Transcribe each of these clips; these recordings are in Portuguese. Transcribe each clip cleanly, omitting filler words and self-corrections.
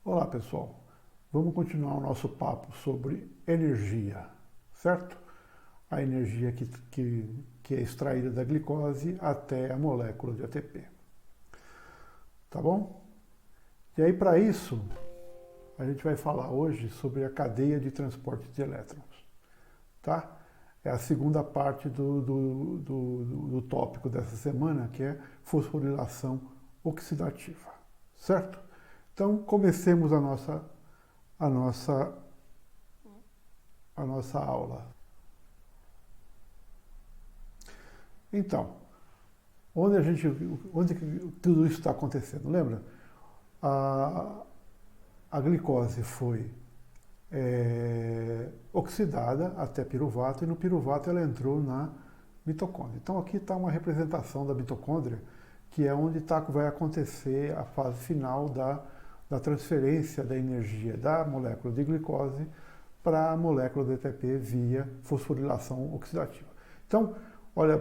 Olá pessoal, vamos continuar o nosso papo sobre energia, certo? A energia que é extraída da glicose até a molécula de ATP, tá bom? E aí para isso, a gente vai falar hoje sobre a cadeia de transporte de elétrons, tá? É a segunda parte do tópico dessa semana, que é fosforilação oxidativa, certo? Então comecemos a nossa, a nossa aula. Então, onde que tudo isso está acontecendo? Lembra? A, a glicose foi oxidada até piruvato e no piruvato ela entrou na mitocôndria. Então aqui está uma representação da mitocôndria, que é onde vai acontecer a fase final da transferência da energia da molécula de glicose para a molécula de ATP via fosforilação oxidativa. Então, olha,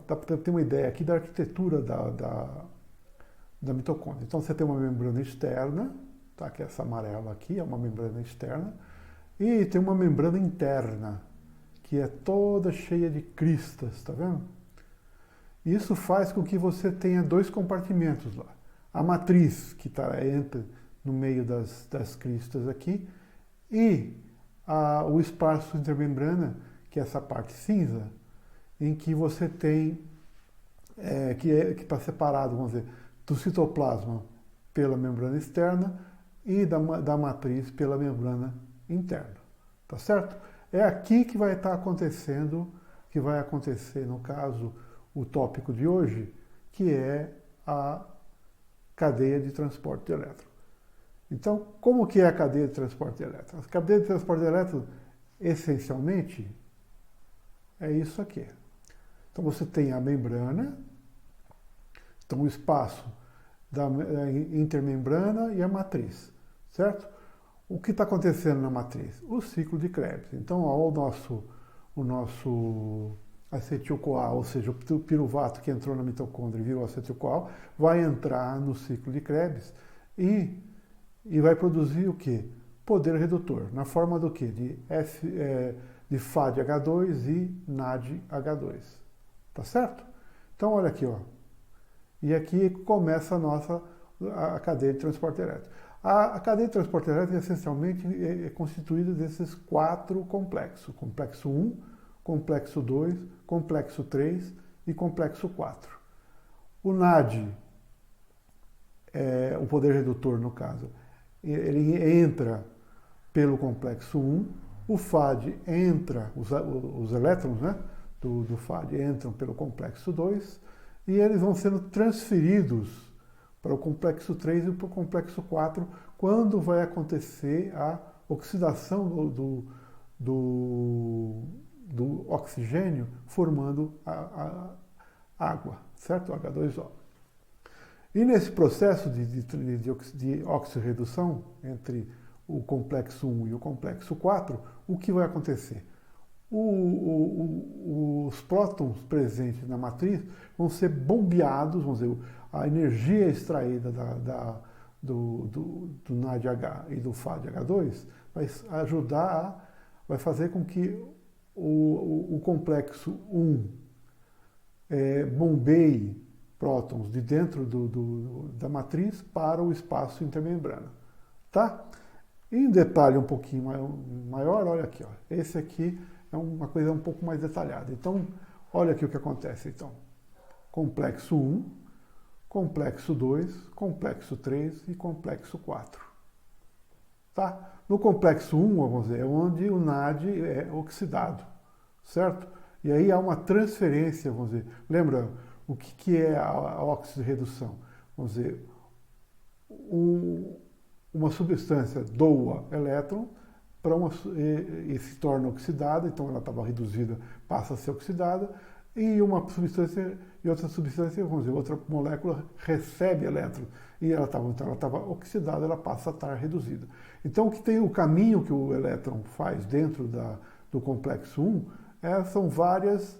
dá para ter uma ideia aqui da arquitetura da mitocôndria. Então você tem uma membrana externa, tá? Que é essa amarela aqui, é uma membrana externa, e tem uma membrana interna, que é toda cheia de cristas, tá vendo? Isso faz com que você tenha dois compartimentos lá. A matriz, que entra no meio das cristas aqui, e o espaço intermembrana, que é essa parte cinza, em que você tem, que está separado, vamos dizer, do citoplasma pela membrana externa e da matriz pela membrana interna, tá certo? É aqui que vai estar acontecendo, que vai acontecer, no caso, o tópico de hoje, que é a cadeia de transporte de elétrons. Então, como que é a cadeia de transporte de elétrons? A cadeia de transporte de elétrons, essencialmente, é isso aqui. Então você tem a membrana, então o espaço da intermembrana e a matriz, certo? O que está acontecendo na matriz? O ciclo de Krebs. Então, ó, o nosso acetil-CoA, ou seja, o piruvato que entrou na mitocôndria e virou acetil-CoA, vai entrar no ciclo de Krebs e vai produzir o quê? Poder redutor, na forma do quê? De FADH2 e NADH2. Tá certo? Então, olha aqui, ó. E aqui começa a cadeia de transporte elétrico. A cadeia de transporte elétrico, essencialmente, é constituída desses quatro complexos. Complexo 1, complexo 2, complexo 3 e complexo 4. O NAD, o poder redutor, no caso, ele entra pelo complexo 1, o FAD entra, os elétrons, né, do FAD entram pelo complexo 2 e eles vão sendo transferidos para o complexo 3 e para o complexo 4 quando vai acontecer a oxidação do oxigênio formando a água, certo? H2O. E nesse processo de oxirredução entre o complexo 1 e o complexo 4, o que vai acontecer? Os prótons presentes na matriz vão ser bombeados, vamos dizer, a energia extraída do NADH e do FADH2 vai ajudar, vai fazer com que o complexo 1 bombeie prótons de dentro da matriz para o espaço intermembrana, tá? Em detalhe um pouquinho maior, olha aqui, ó. Esse aqui é uma coisa um pouco mais detalhada. Então, olha aqui o que acontece, então. Complexo 1, complexo 2, complexo 3 e complexo 4. Tá? No complexo 1, vamos dizer, é onde o NAD é oxidado, certo? E aí há uma transferência, vamos dizer. Lembra o que é a oxirredução? Vamos dizer, uma substância doa elétron e se torna oxidada, então ela estava reduzida, passa a ser oxidada, e outra substância, vamos dizer, outra molécula recebe elétron, e ela estava oxidada, ela passa a estar reduzida. Então o caminho que o elétron faz dentro do complexo 1 são várias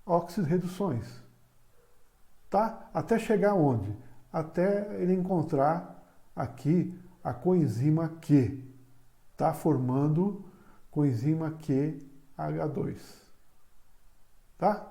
oxirreduções, tá? Até chegar onde? Até ele encontrar aqui a coenzima Q. Está formando coenzima QH2. Tá?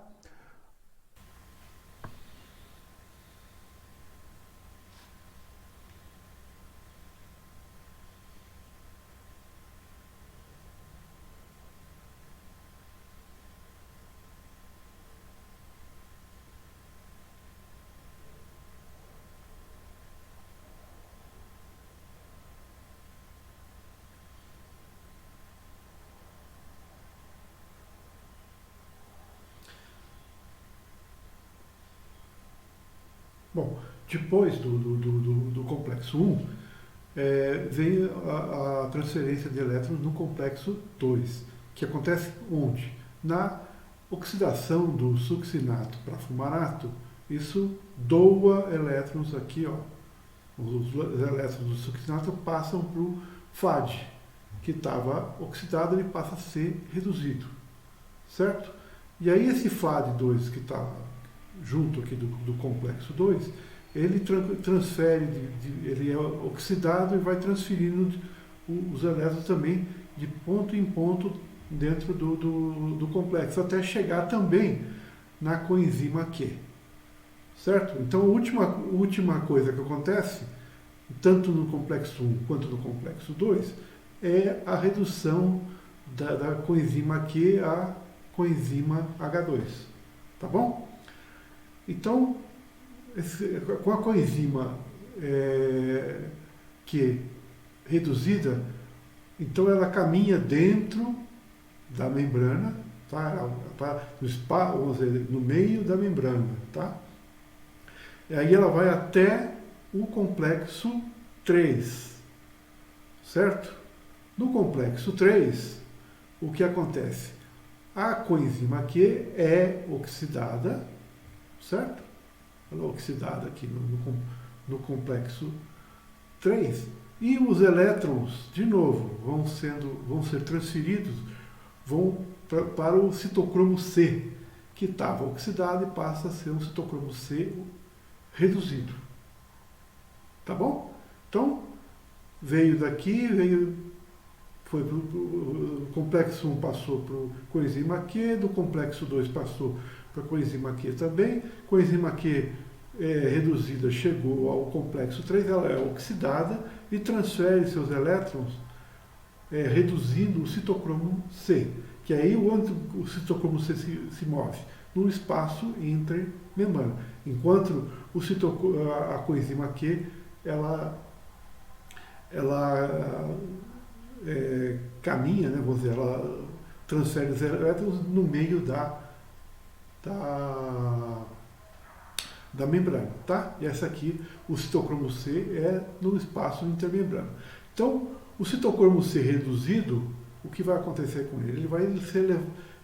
Bom, depois do complexo 1, vem a transferência de elétrons no complexo 2, que acontece onde? Na oxidação do succinato para fumarato, isso doa elétrons aqui, ó. Os elétrons do succinato passam para o FAD, que estava oxidado, ele passa a ser reduzido, certo? E aí esse FAD2 que está junto aqui do complexo 2, ele transfere, ele é oxidado e vai transferindo os elétrons também de ponto em ponto dentro do complexo, até chegar também na coenzima Q. Certo? Então a última coisa que acontece, tanto no complexo 1 quanto no complexo 2, é a redução da coenzima Q à coenzima H2. Tá bom? Então, com a coenzima Q reduzida, então ela caminha dentro da membrana, tá? Ela tá vamos dizer, no meio da membrana, tá? E aí ela vai até o complexo 3, certo? No complexo 3, o que acontece? A coenzima Q é oxidada, certo? Ela é oxidada aqui no complexo 3. E os elétrons, de novo, vão ser transferidos, para o citocromo C, que estava oxidado e passa a ser um citocromo C reduzido. Tá bom? Então, veio daqui, foi para o complexo 1 passou para o coenzima Q, do complexo 2 passou para a coenzima Q também, coenzima Q reduzida chegou ao complexo 3, ela é oxidada e transfere seus elétrons reduzindo o citocromo C, que é aí onde o citocromo C se move, no espaço entre membrana, enquanto a coenzima Q ela caminha, né, vamos dizer, ela transfere os elétrons no meio da membrana, tá? E essa aqui, o citocromo C, é no espaço intermembrana. Então, o citocromo C reduzido, o que vai acontecer com ele?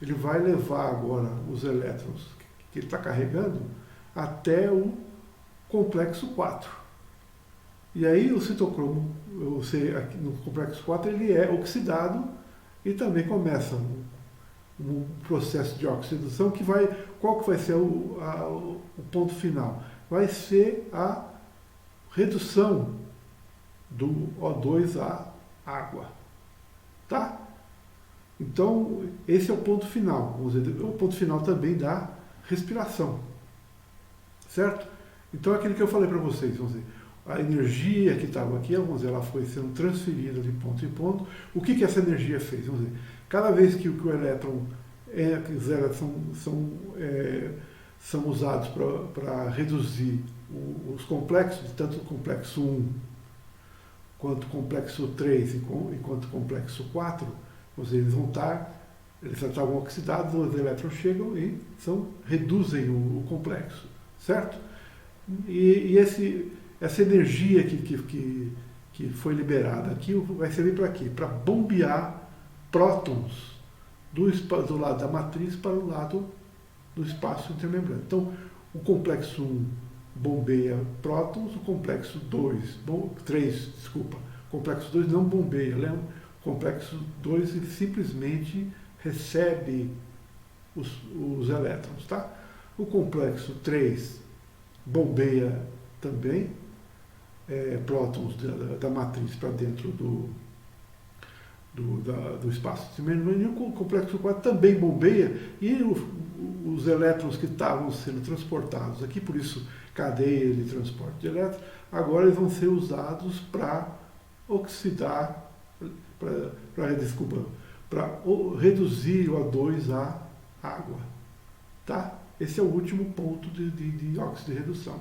Ele vai levar agora os elétrons que ele está carregando até o complexo 4. E aí o citocromo C no complexo 4 ele é oxidado e também começa um processo de oxidação qual que vai ser o ponto final? Vai ser a redução do O2 à água. Tá? Então, esse é o ponto final. Vamos dizer, o ponto final também da respiração. Certo? Então, aquilo que eu falei para vocês, vamos dizer, a energia que estava aqui, vamos dizer, ela foi sendo transferida de ponto em ponto. O que essa energia fez? Vamos dizer, cada vez que o elétron os elétrons são usados para reduzir os complexos, tanto o complexo 1 quanto o complexo 3 e quanto o complexo 4, eles já estavam oxidados, os elétrons chegam e reduzem o complexo, certo? E essa energia que foi liberada aqui vai servir para quê? Para bombear prótons do lado da matriz para o lado do espaço intermembrana. Então, o complexo 1 bombeia prótons, o complexo 3, o complexo 2 não bombeia, lembra? O complexo 2 ele simplesmente recebe os elétrons, tá? O complexo 3 bombeia também, prótons da matriz para dentro do espaço intermembrana, e o complexo 4 também bombeia, e os elétrons que estavam sendo transportados aqui, por isso cadeia de transporte de elétrons, agora eles vão ser usados para oxidar, para reduzir o O2 à água. Tá? Esse é o último ponto de óxido de redução.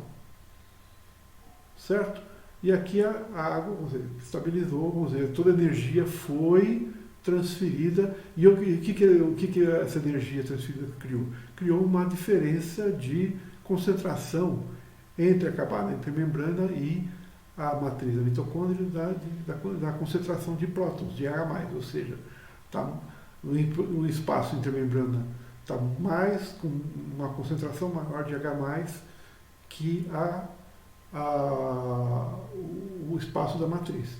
Certo? E aqui a água, vamos dizer, estabilizou, vamos dizer, toda a energia foi transferida. E o que essa energia transferida criou? Criou uma diferença de concentração entre a camada intermembrana e a matriz da mitocôndria da concentração de prótons, de H+, ou seja, tá, no espaço intermembrana está com uma concentração maior de H+, que o espaço da matriz,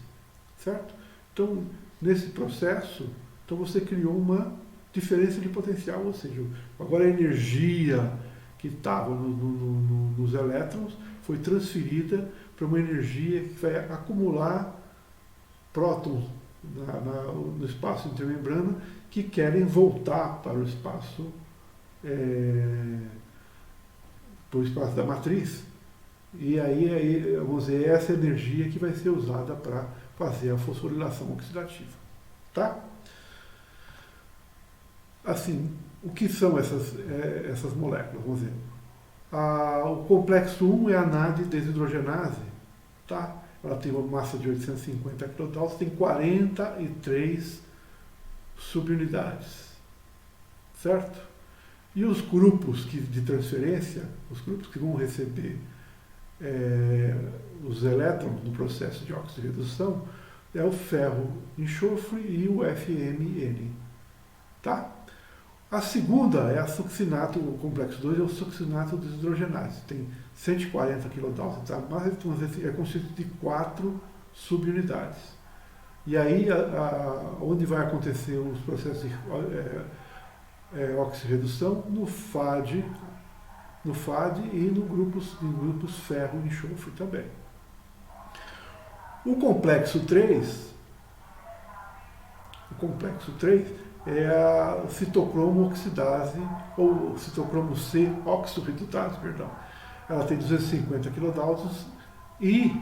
certo? Então, nesse processo, então você criou uma diferença de potencial, ou seja, agora a energia que estava nos elétrons foi transferida para uma energia que vai acumular prótons no espaço intermembrana que querem voltar para o espaço da matriz. E aí, vamos dizer, essa energia que vai ser usada para fazer a fosforilação oxidativa. Tá? Assim, o que são essas moléculas? Vamos dizer, o complexo 1 é a NAD desidrogenase. Tá? Ela tem uma massa de 850 kDa, tem 43 subunidades. Certo? E os grupos de transferência, os grupos que vão receber os elétrons no processo de óxido de redução, é o ferro enxofre e o FMN. Tá? A segunda é a succinato, o complexo 2 é o succinato desidrogenase, tem 140 kDa, tá? Mas é constituído de 4 subunidades. E aí, onde vai acontecer os processos de oxirredução? No FAD e em grupos ferro e enxofre também. O complexo 3 é a citocromo oxidase, ou citocromo C oxorredutase, perdão. Ela tem 250 kDa e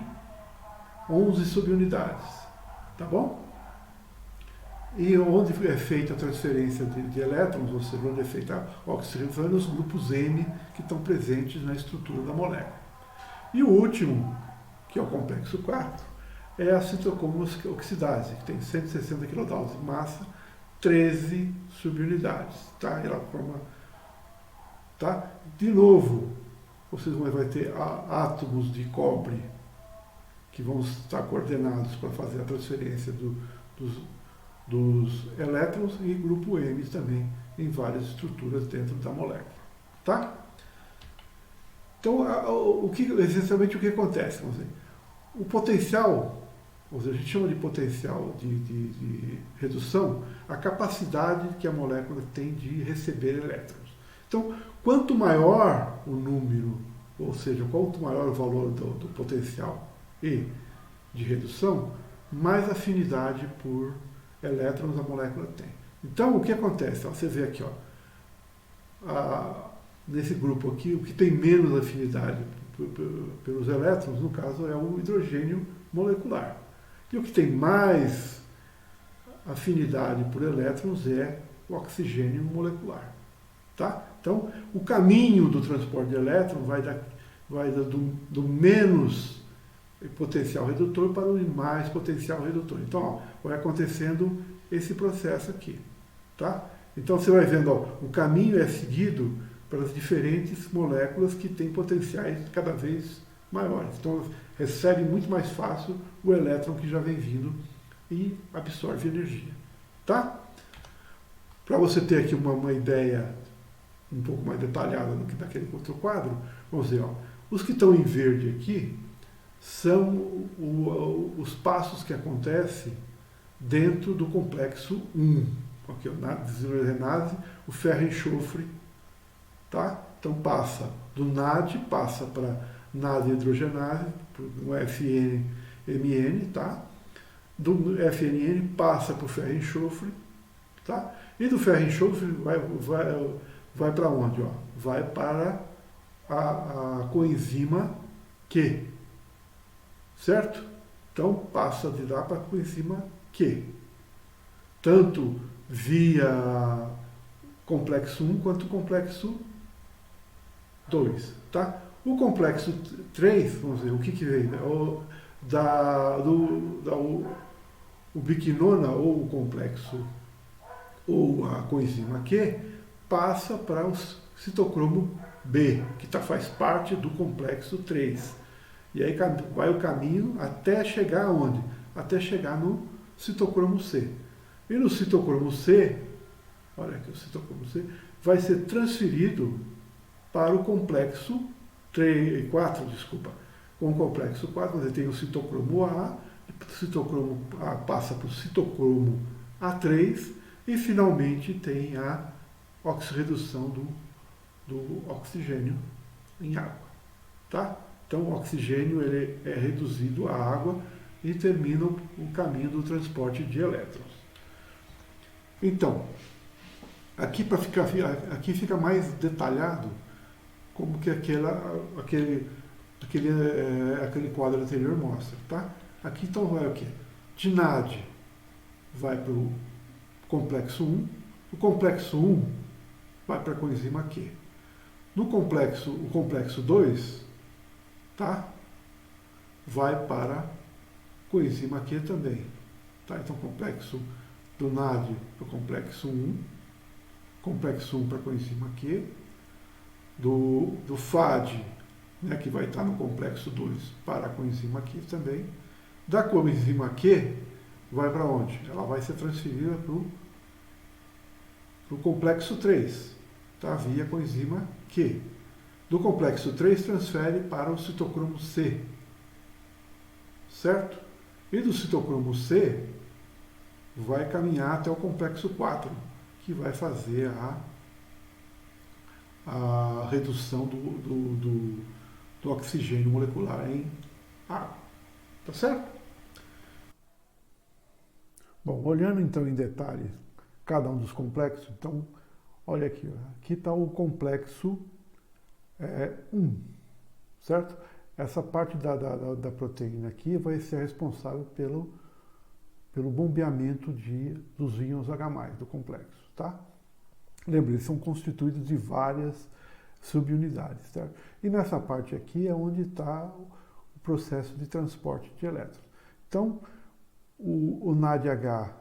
11 subunidades. Tá bom? E onde é feita a transferência de elétrons, ou seja, onde é feita a oxirredução, nos grupos M que estão presentes na estrutura da molécula. E o último, que é o complexo 4, é a citocromo oxidase, que tem 160 kDa de massa, 13 subunidades. Tá? Ela forma, tá? De novo, vocês vão ter átomos de cobre que vão estar coordenados para fazer a transferência dos elétrons, e grupo M também em várias estruturas dentro da molécula. Tá? Então, essencialmente o que acontece? Vamos dizer, o potencial, ou seja, a gente chama de potencial de redução, a capacidade que a molécula tem de receber elétrons. Então, quanto maior o número, ou seja, quanto maior o valor do potencial E de redução, mais afinidade por elétrons a molécula tem. Então, o que acontece? Você vê aqui, nesse grupo aqui, o que tem menos afinidade pelos elétrons, no caso, é o hidrogênio molecular. E o que tem mais afinidade por elétrons é o oxigênio molecular. Tá? Então, o caminho do transporte de elétrons vai do menos potencial redutor para o mais potencial redutor. Então, vai acontecendo esse processo aqui. Tá? Então, você vai vendo, o caminho é seguido pelas diferentes moléculas que têm potenciais cada vez maiores. Então, recebe muito mais fácil o elétron que já vem vindo e absorve energia. Tá? Para você ter aqui uma ideia um pouco mais detalhada do que daquele outro quadro, vamos ver, os que estão em verde aqui são os passos que acontecem dentro do complexo 1. Aqui, na desidrogenase, o ferro enxofre. Tá? Então passa do NAD, passa para nada hidrogenase, no FNMN, tá? Do FNN passa para o ferro e enxofre, tá? E do ferro e enxofre vai para onde? Ó? Vai para a coenzima Q, certo? Então passa de lá para a coenzima Q, tanto via complexo 1 quanto complexo 2, tá? O complexo 3, vamos ver, o que veio? O biquinona ou o complexo ou a coenzima Q passa para o citocromo B, que faz parte do complexo 3. E aí vai o caminho até chegar aonde? Até chegar no citocromo C. E no citocromo C, olha aqui o citocromo C, vai ser transferido para o complexo 4, desculpa. Com o complexo 4, você tem o citocromo A, o citocromo A passa para o citocromo A3 e finalmente tem a oxirredução do oxigênio em água. Tá? Então o oxigênio ele é reduzido à água e termina o caminho do transporte de elétrons. Então, aqui fica mais detalhado como que aquele quadro anterior mostra, tá? Aqui então vai o quê? De NAD vai para o complexo 1, o complexo 1 vai para a coenzima Q. O complexo 2, tá? Vai para a coenzima Q também, tá? Então complexo do NAD para o complexo 1, complexo 1 para a coenzima Q, do FAD, né, que vai estar no complexo 2 para a coenzima Q também. Da coenzima Q vai para onde? Ela vai ser transferida para o complexo 3, tá? Via coenzima Q. Do complexo 3 transfere para o citocromo C, certo? E do citocromo C vai caminhar até o complexo 4, que vai fazer a redução do oxigênio molecular em água. Tá certo? Bom, olhando então em detalhe cada um dos complexos, então, olha aqui, aqui está o complexo 1, certo? Essa parte da proteína aqui vai ser responsável pelo bombeamento dos íons H+, do complexo, tá? Lembre, eles são constituídos de várias subunidades, certo? E nessa parte aqui é onde está o processo de transporte de elétrons. Então, o NADH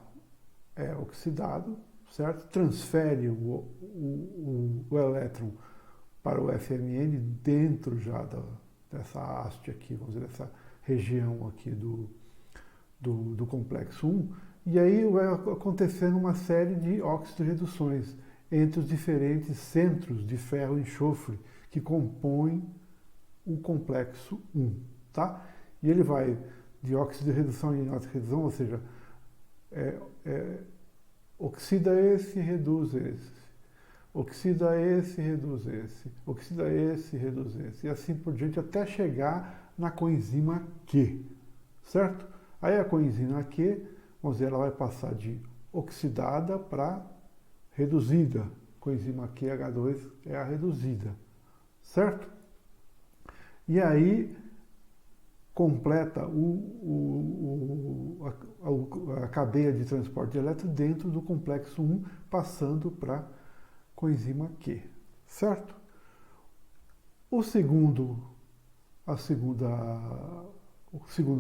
é oxidado, certo? Transfere o elétron para o FMN dentro já dessa haste aqui, vamos dizer, dessa região aqui do complexo 1, e aí vai acontecendo uma série de oxidorreduções entre os diferentes centros de ferro e enxofre que compõem o complexo 1, tá? E ele vai de óxido de redução em óxido de redução, ou seja, oxida esse, reduz esse, oxida esse, reduz esse, oxida esse, reduz esse, e assim por diante até chegar na coenzima Q, certo? Aí a coenzima Q, vamos dizer, ela vai passar de oxidada para reduzida. Coenzima QH2 é a reduzida, certo? E aí completa a cadeia de transporte de elétrons dentro do complexo 1, passando para a coenzima Q, certo? O segundo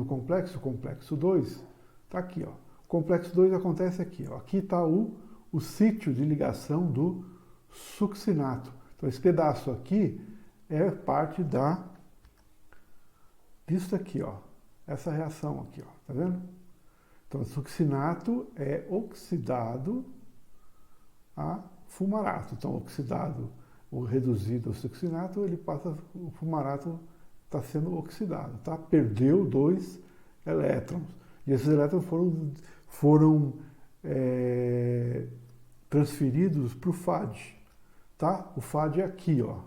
complexo, o complexo 2, está aqui, ó. O complexo 2 acontece aqui, ó. Aqui está o sítio de ligação do succinato. Então, esse pedaço aqui é parte disso aqui, ó. Essa reação aqui, ó. Tá vendo? Então, o succinato é oxidado a fumarato. Então, oxidado ou reduzido ao succinato, ele passa, o fumarato está sendo oxidado, tá? Perdeu 2 elétrons. E esses elétrons foram transferidos para o FAD, tá? O FAD é aqui, ó.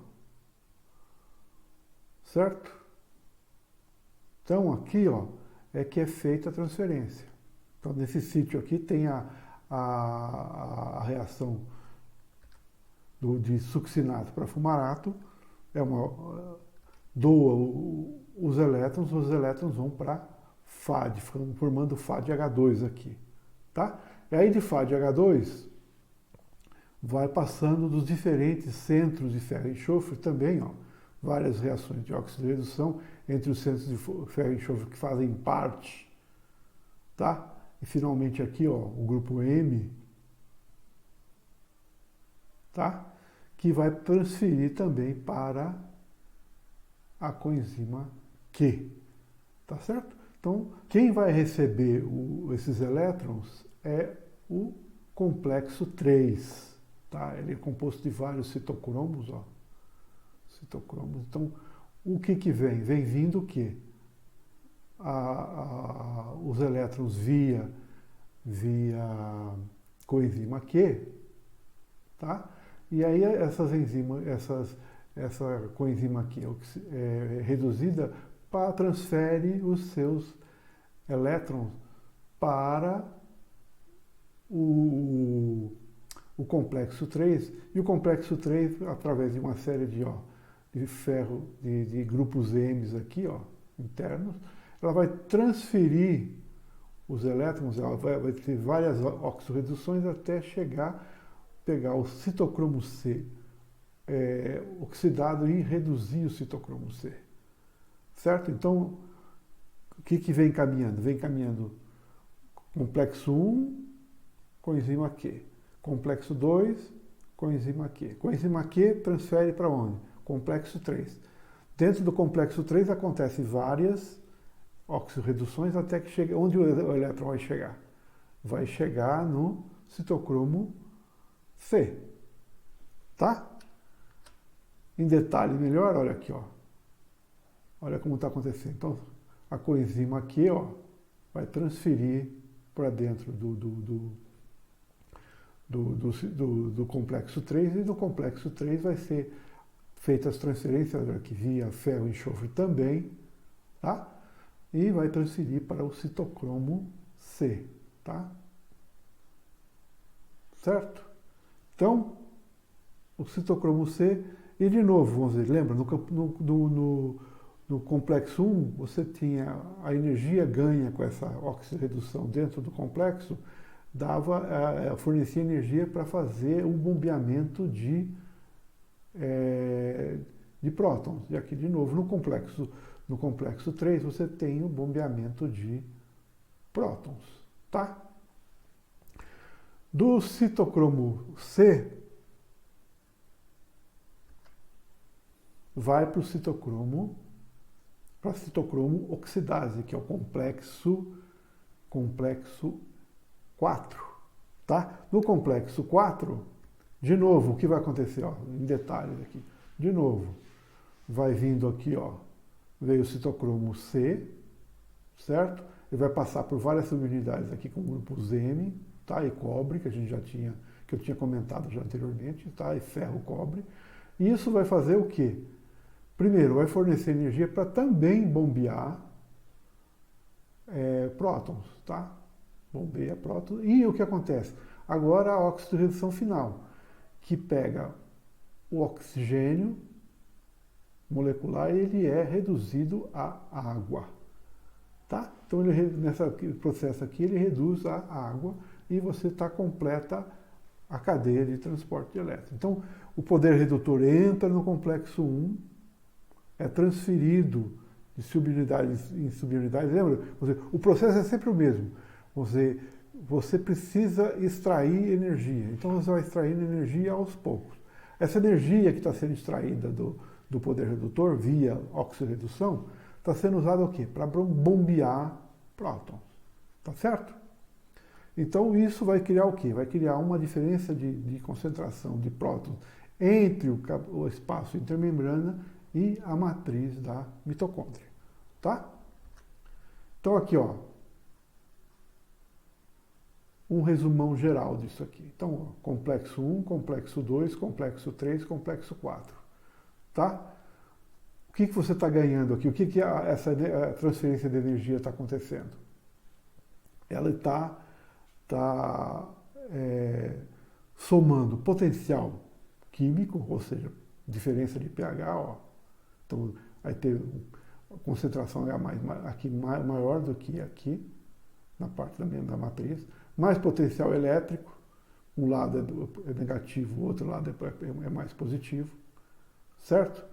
Certo? Então aqui, ó, é que é feita a transferência. Então nesse sítio aqui tem a reação de succinato para fumarato, doa os elétrons vão para FAD, formando FADH2 aqui, tá? E aí de FADH2 vai passando dos diferentes centros de ferro e enxofre também, ó, várias reações de óxido de redução entre os centros de ferro e enxofre que fazem parte, tá? E finalmente aqui, ó, o grupo M, tá? Que vai transferir também para a coenzima Q, tá certo? Então, quem vai receber esses elétrons é o complexo 3, tá? Ele é composto de vários citocromos, ó. Citocromos. Então, o que vem? Vem vindo o quê? Os elétrons via coenzima Q, tá? E aí essas enzimas, essa coenzima aqui é reduzida transfere os seus elétrons para o complexo 3, e o complexo 3, através de uma série de ferro, de grupos M aqui, ó, internos, ela vai transferir os elétrons, ela vai ter várias oxirreduções até pegar o citocromo C oxidado e reduzir o citocromo C. Certo? Então, o que vem caminhando? Vem caminhando complexo 1, coenzima Q. Complexo 2, coenzima Q. Coenzima Q transfere para onde? Complexo 3. Dentro do complexo 3 acontecem várias oxirreduções até que chegue. Onde o elétron vai chegar? Vai chegar no citocromo C. Tá? Em detalhe melhor, olha aqui, ó. Olha como está acontecendo. Então, a coenzima aqui, ó, vai transferir para dentro do complexo 3, e do complexo 3 vai ser feitas as transferências aqui via ferro e enxofre também, tá? E vai transferir para o citocromo C, tá? Certo? Então, o citocromo C, e de novo, vamos ver, lembra, no complexo 1, você tinha a energia ganha com essa oxirredução dentro do complexo, fornecia energia para fazer um bombeamento de prótons. E aqui, de novo, no complexo 3, você tem o bombeamento de prótons, tá? Do citocromo C, vai para o citocromo oxidase, que é o complexo 4, tá? No complexo 4, de novo, o que vai acontecer? Ó, em detalhes aqui. De novo, vai vindo aqui, ó, veio o citocromo C, certo? Ele vai passar por várias subunidades aqui com grupos M, tá? E cobre, que eu tinha comentado já anteriormente, tá? E ferro, cobre. E isso vai fazer o quê? Primeiro, vai fornecer energia para também bombear prótons, tá? Bombeia prótons. E o que acontece? Agora a oxirredução final, que pega o oxigênio molecular e ele é reduzido a água, tá? Então, nesse processo aqui, ele reduz a água e você completa a cadeia de transporte de elétrons. Então, o poder redutor entra no complexo 1, é transferido de subunidades em subunidades. Lembra? O processo é sempre o mesmo. Você precisa extrair energia. Então você vai extraindo energia aos poucos. Essa energia que está sendo extraída do poder redutor via oxirredução está sendo usada o quê? Para bombear prótons. Tá certo? Então isso vai criar o quê? Vai criar uma diferença de concentração de prótons entre o espaço intermembrana e a matriz da mitocôndria, tá? Então aqui, ó, um resumão geral disso aqui. Então, ó, complexo 1, complexo 2, complexo 3, complexo 4, tá? O que você está ganhando aqui? O que essa transferência de energia está acontecendo? Ela está somando potencial químico, ou seja, diferença de pH, ó. Então, aí tem a concentração aqui maior do que aqui, na parte da matriz, mais potencial elétrico, um lado é negativo, o outro lado é mais positivo, certo?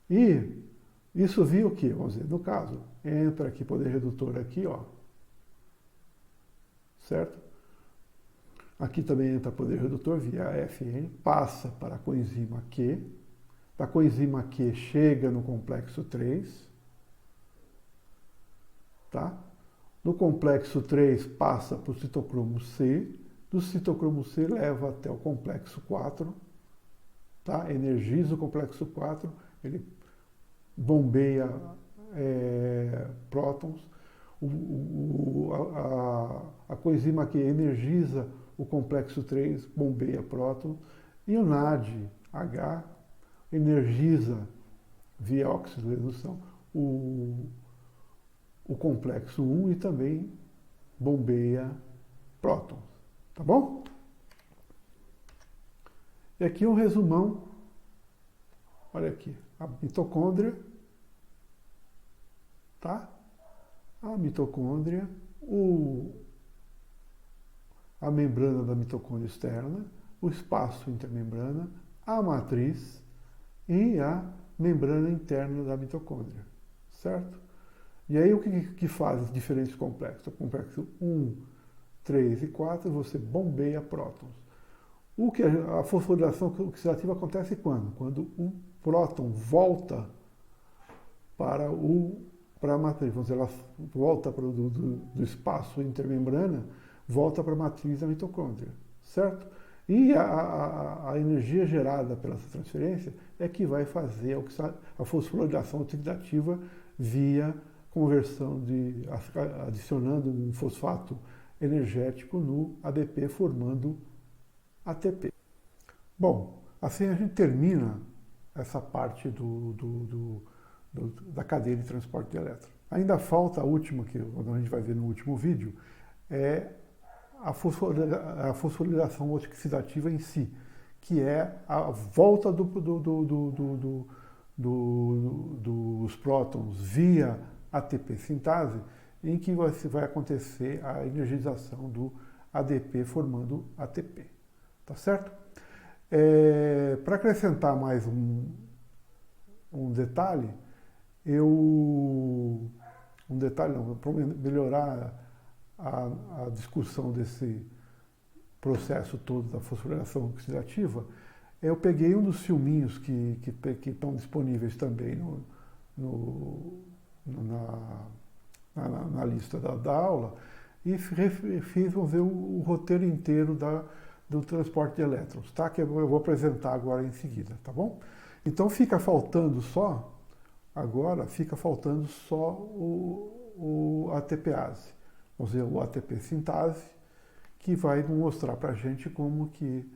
E isso via o quê? Vamos dizer, no caso, entra aqui poder redutor aqui, ó, certo? Aqui também entra poder redutor via FN, passa para a coenzima Q, da coenzima Q chega no complexo 3, tá? No complexo 3 passa para o citocromo C, do citocromo C leva até o complexo 4, tá? Energiza o complexo 4, ele bombeia prótons, a coenzima Q energiza o complexo 3, bombeia prótons, e o NADH energiza via oxidoredução o complexo 1 e também bombeia prótons, tá bom? E aqui um resumão, olha aqui, a mitocôndria, tá? A mitocôndria, a membrana da mitocôndria externa, o espaço intermembrana, a matriz e a membrana interna da mitocôndria, certo? E aí o que faz os diferentes complexos? O complexo 1, 3 e 4, você bombeia prótons. A fosforilação oxidativa acontece quando? Quando o próton volta para a matriz, vamos dizer, ela volta do espaço intermembrana, volta para a matriz da mitocôndria, certo? E a energia gerada pela essa transferência é que vai fazer a fosforilação oxidativa via conversão adicionando um fosfato energético no ADP, formando ATP. Bom, assim a gente termina essa parte da cadeia de transporte de elétrons. Ainda falta a última, que a gente vai ver no último vídeo, é a fosforilação oxidativa em si, que é a volta dos prótons via ATP sintase, em que vai acontecer a energização do ADP formando ATP. Tá certo? Para acrescentar mais um detalhe, para melhorar a discussão desse processo todo da fosforilação oxidativa, eu peguei um dos filminhos que estão disponíveis também na lista da aula e fiz, vamos ver, o roteiro inteiro do transporte de elétrons, tá? Que eu vou apresentar agora em seguida, tá bom? Então fica faltando só o ATPase, vamos dizer, o ATP sintase, que vai mostrar para a gente como que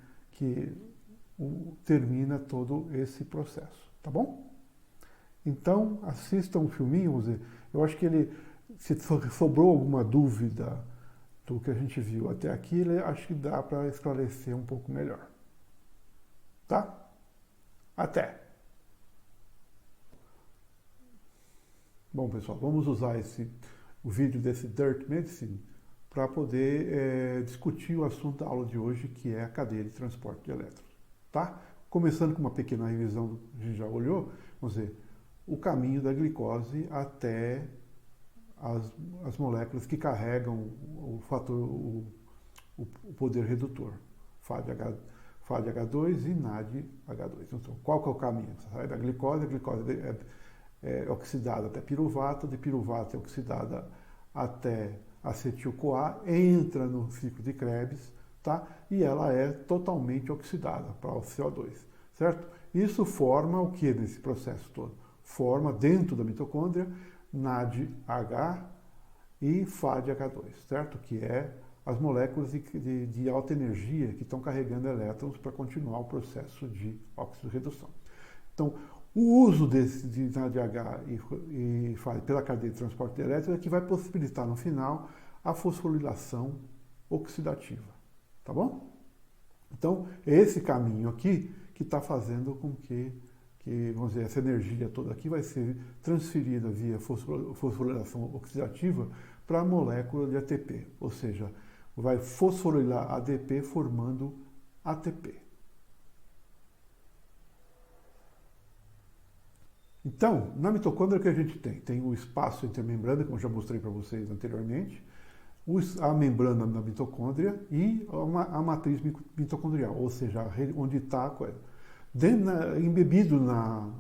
termina todo esse processo, tá bom? Então, assistam o filminho, vamos dizer, eu acho que se sobrou alguma dúvida do que a gente viu até aqui, acho que dá para esclarecer um pouco melhor. Tá? Até! Bom, pessoal, vamos usar o vídeo desse Dirt Medicine para poder discutir o assunto da aula de hoje, que é a cadeia de transporte de elétrons. Tá? Começando com uma pequena revisão, a gente já olhou, vamos dizer, o caminho da glicose até as moléculas que carregam o poder redutor, FADH2 e NADH2. Então, qual que é o caminho? Você sai da glicose, a glicose é oxidada até piruvato, de piruvato é oxidada até acetil-CoA, entra no ciclo de Krebs, tá? E ela é totalmente oxidada para o CO2, certo? Isso forma o que nesse processo todo? Forma dentro da mitocôndria NADH e FADH2, certo? Que é as moléculas de alta energia que estão carregando elétrons para continuar o processo de oxidorredução. Então, O uso desse de NADH e FAD pela cadeia de transporte elétrico é que vai possibilitar no final a fosforilação oxidativa, tá bom? Então, é esse caminho aqui que está fazendo com que, vamos dizer, essa energia toda aqui vai ser transferida via fosforilação oxidativa para a molécula de ATP, ou seja, vai fosforilar ADP formando ATP. Então, na mitocôndria que a gente tem o espaço intermembrana, como eu já mostrei para vocês anteriormente, a membrana da mitocôndria e a matriz mitocondrial, ou seja, onde está a coisa. Embebido na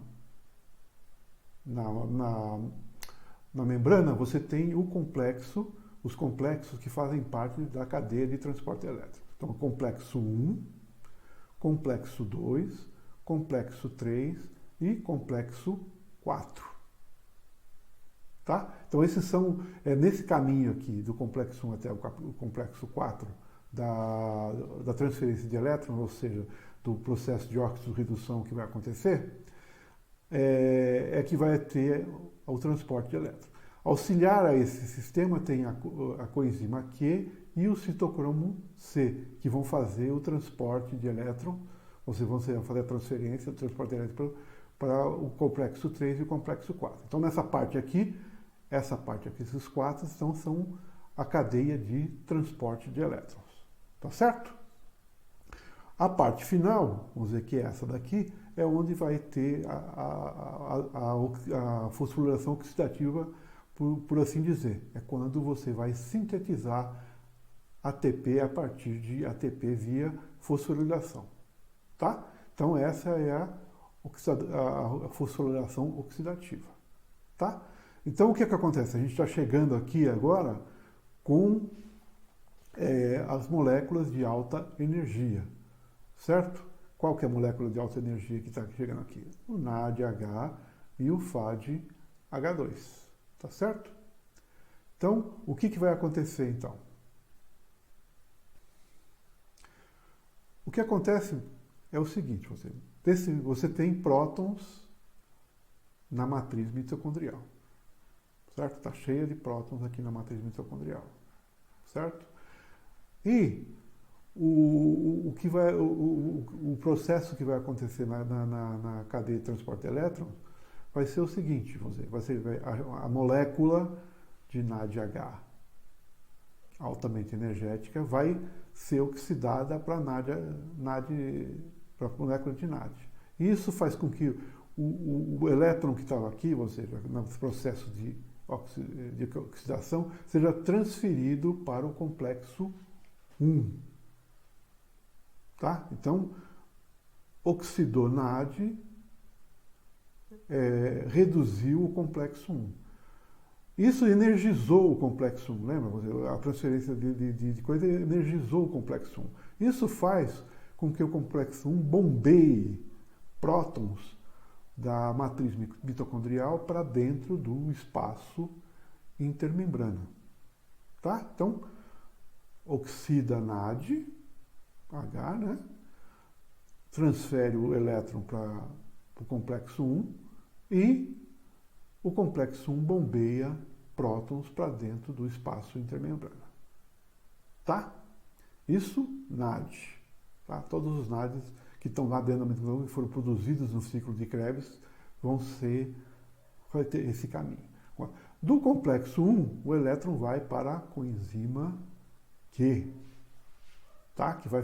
membrana, você tem os complexos que fazem parte da cadeia de transporte elétrico. Então, complexo 1, complexo 2, complexo 3 e complexo 4. Tá? Então, esses são, nesse caminho aqui, do complexo 1 até o complexo 4, da transferência de elétrons, ou seja, do processo de óxido-redução que vai acontecer, que vai ter o transporte de elétrons. Auxiliar a esse sistema tem a coenzima Q e o citocromo C, que vão fazer o transporte de elétrons, ou seja, vão fazer a transferência do transporte elétrico para o complexo 3 e o complexo 4. Então, nessa parte aqui, esses quatro são a cadeia de transporte de elétrons. Tá certo? A parte final, vamos dizer que essa daqui, é onde vai ter a fosforilação oxidativa, por assim dizer. É quando você vai sintetizar ATP a partir de ATP via fosforilação. Tá? Então, essa é a fosforilação oxidativa. Tá? Então, o que acontece? A gente está chegando aqui agora com as moléculas de alta energia, certo? Qual que é a molécula de alta energia que está chegando aqui? O NADH e o FADH2, tá certo? Então, o que vai acontecer então? O que acontece é o seguinte, você tem prótons na matriz mitocondrial. Certo? Está cheia de prótons aqui na matriz mitocondrial, certo? E o processo que vai acontecer na cadeia de transporte de elétrons vai ser o seguinte, vai ser a molécula de NADH altamente energética vai ser oxidada para a molécula de NAD. Isso faz com que o elétron que estava aqui, ou seja, no processo de oxidação, seja transferido para o complexo 1. Tá? Então, oxidou NAD, reduziu o complexo 1. Isso energizou o complexo 1, lembra? A transferência de coisa energizou o complexo 1. Isso faz com que o complexo 1 bombeie prótons da matriz mitocondrial para dentro do espaço intermembrana. Tá? Então, oxida NAD, H, né? Transfere o elétron para o complexo 1 e o complexo 1 bombeia prótons para dentro do espaço intermembrana. Tá? Isso, NAD. Tá? Todos os NADs que estão lá dentro da mitocôndria e foram produzidos no ciclo de Krebs vai ter esse caminho. Do complexo 1, o elétron vai para a coenzima Q, tá? Que vai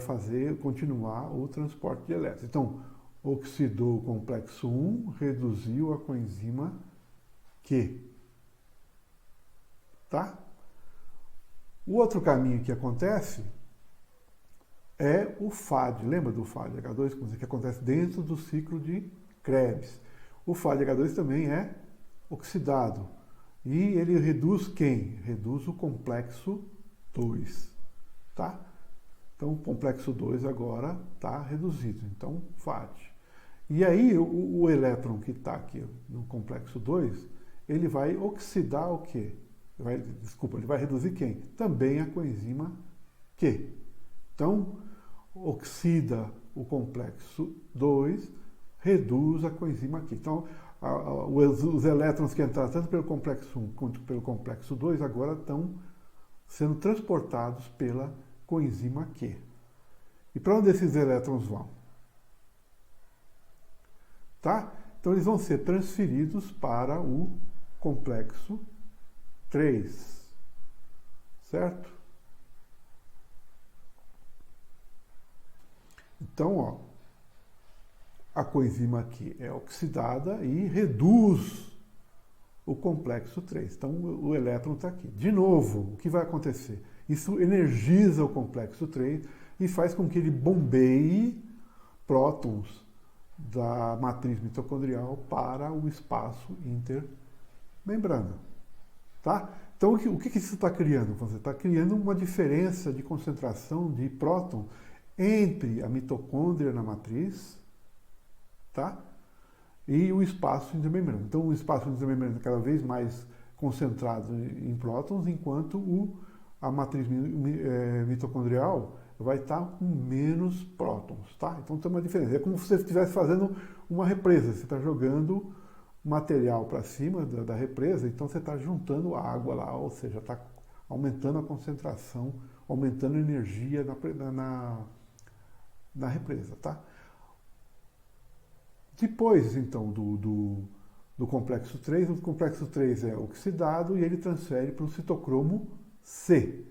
continuar o transporte de elétrons. Então, oxidou o complexo 1, reduziu a coenzima Q. Tá? O outro caminho que acontece é o FAD. Lembra do FADH2, que acontece dentro do ciclo de Krebs? O FADH2 também é oxidado. E ele reduz quem? Reduz o complexo 2. Tá? Então, o complexo 2 agora está reduzido. Então, FAD. E aí, o elétron que está aqui no complexo 2, ele vai oxidar o quê? Ele vai reduzir quem? Também a coenzima Q. Então, oxida o complexo 2, reduz a coenzima Q. Então, os elétrons que entraram tanto pelo complexo 1 quanto pelo complexo 2 agora estão sendo transportados pela coenzima Q. E para onde esses elétrons vão? Tá? Então eles vão ser transferidos para o complexo 3. Certo? Então, ó, a coenzima aqui é oxidada e reduz o complexo 3. Então, o elétron está aqui. De novo, o que vai acontecer? Isso energiza o complexo 3 e faz com que ele bombeie prótons da matriz mitocondrial para o espaço intermembrana. Tá? Então, o que isso está criando? Você está criando uma diferença de concentração de próton entre a mitocôndria na matriz, tá? E o espaço intermembrana. Então, o espaço intermembrana é cada vez mais concentrado em prótons, enquanto a matriz mitocondrial vai estar com menos prótons, tá? Então tem uma diferença. É como se você estivesse fazendo uma represa. Você está jogando material para cima da represa, então você está juntando água lá, ou seja, está aumentando a concentração, aumentando a energia na represa, tá? Depois, então, do complexo 3, o complexo 3 é oxidado e ele transfere para o citocromo C,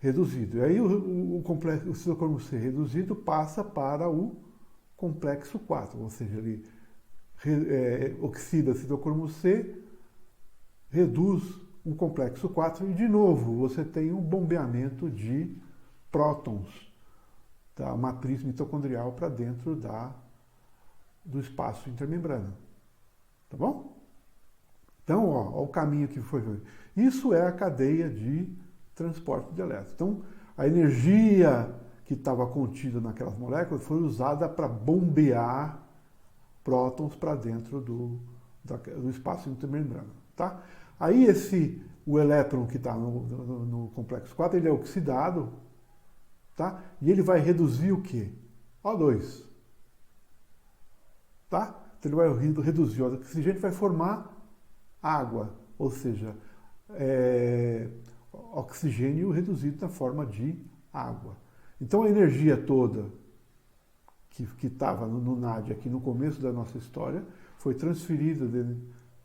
reduzido. E aí o citocromo C reduzido passa para o complexo 4, ou seja, ele oxida citocromo C, reduz o complexo 4 e, de novo, você tem um bombeamento de prótons da matriz mitocondrial para dentro do espaço intermembrana. Tá bom? Então, ó o caminho que foi. Isso é a cadeia de transporte de elétrons. Então, a energia que estava contida naquelas moléculas foi usada para bombear prótons para dentro do espaço intermembrana. Tá? Aí o elétron que está no complexo 4, ele é oxidado, tá? E ele vai reduzir o quê? O2. Tá? Então ele vai reduzir o oxigênio e vai formar água, ou seja, oxigênio reduzido na forma de água. Então a energia toda que estava no NAD aqui no começo da nossa história foi transferida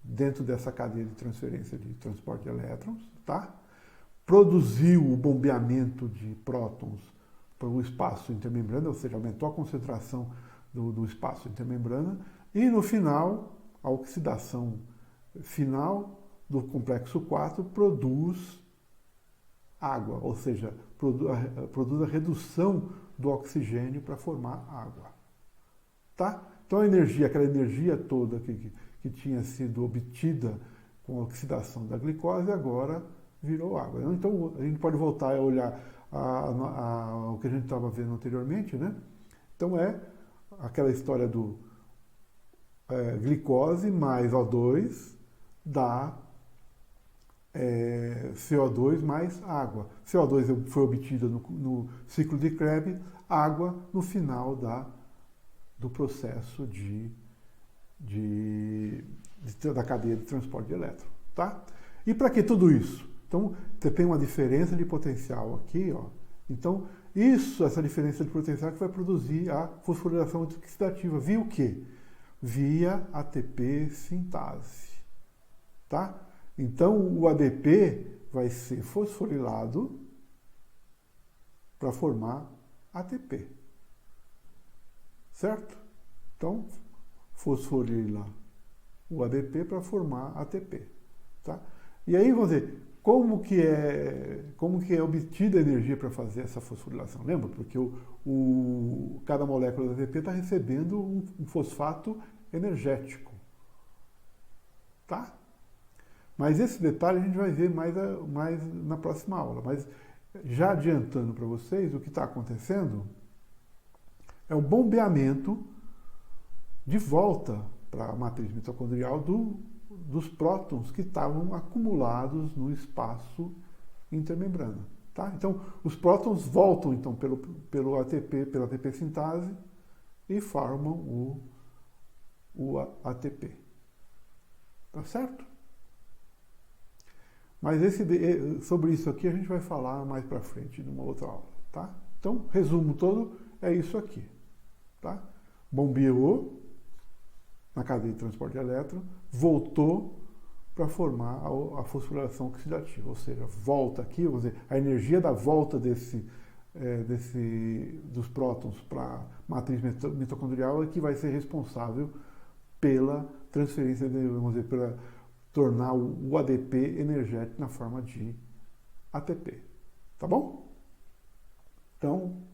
dentro dessa cadeia de transferência de transporte de elétrons, tá? Produziu o bombeamento de prótons para o espaço intermembrana, ou seja, aumentou a concentração do espaço intermembrana, e no final, a oxidação final do complexo 4 produz água, ou seja, produz a redução do oxigênio para formar água. Tá? Então aquela energia toda que tinha sido obtida com a oxidação da glicose, agora virou água. Então a gente pode voltar a olhar o que a gente estava vendo anteriormente, né? Então é aquela história do glicose mais O2 dá CO2 mais água. CO2 foi obtida no ciclo de Krebs, água no final do processo da cadeia de transporte de elétron. Tá? E para que tudo isso? Então, você tem uma diferença de potencial aqui, ó. Então, essa diferença de potencial que vai produzir a fosforilação oxidativa. Via o quê? Via ATP sintase. Tá? Então, o ADP vai ser fosforilado para formar ATP. Certo? Então, fosforila o ADP para formar ATP. Tá? E aí, vamos ver, como que é obtida a energia para fazer essa fosforilação? Lembra? Porque cada molécula de ATP está recebendo um fosfato energético. Tá? Mas esse detalhe a gente vai ver mais na próxima aula. Mas já adiantando para vocês, o que está acontecendo é o bombeamento de volta para a matriz mitocondrial dos prótons que estavam acumulados no espaço intermembrana. Tá? Então, os prótons voltam então pelo ATP, pela ATP sintase, e formam o ATP. Tá certo? Mas sobre isso aqui a gente vai falar mais para frente numa outra aula, tá? Então, resumo todo é isso aqui, tá? Bombeou na cadeia de transporte de elétron, voltou para formar a fosforilação oxidativa, ou seja, volta aqui, vamos dizer, a energia da volta dos prótons para a matriz mitocondrial é que vai ser responsável pela transferência, vamos dizer, para tornar o ADP energético na forma de ATP. Tá bom? Então,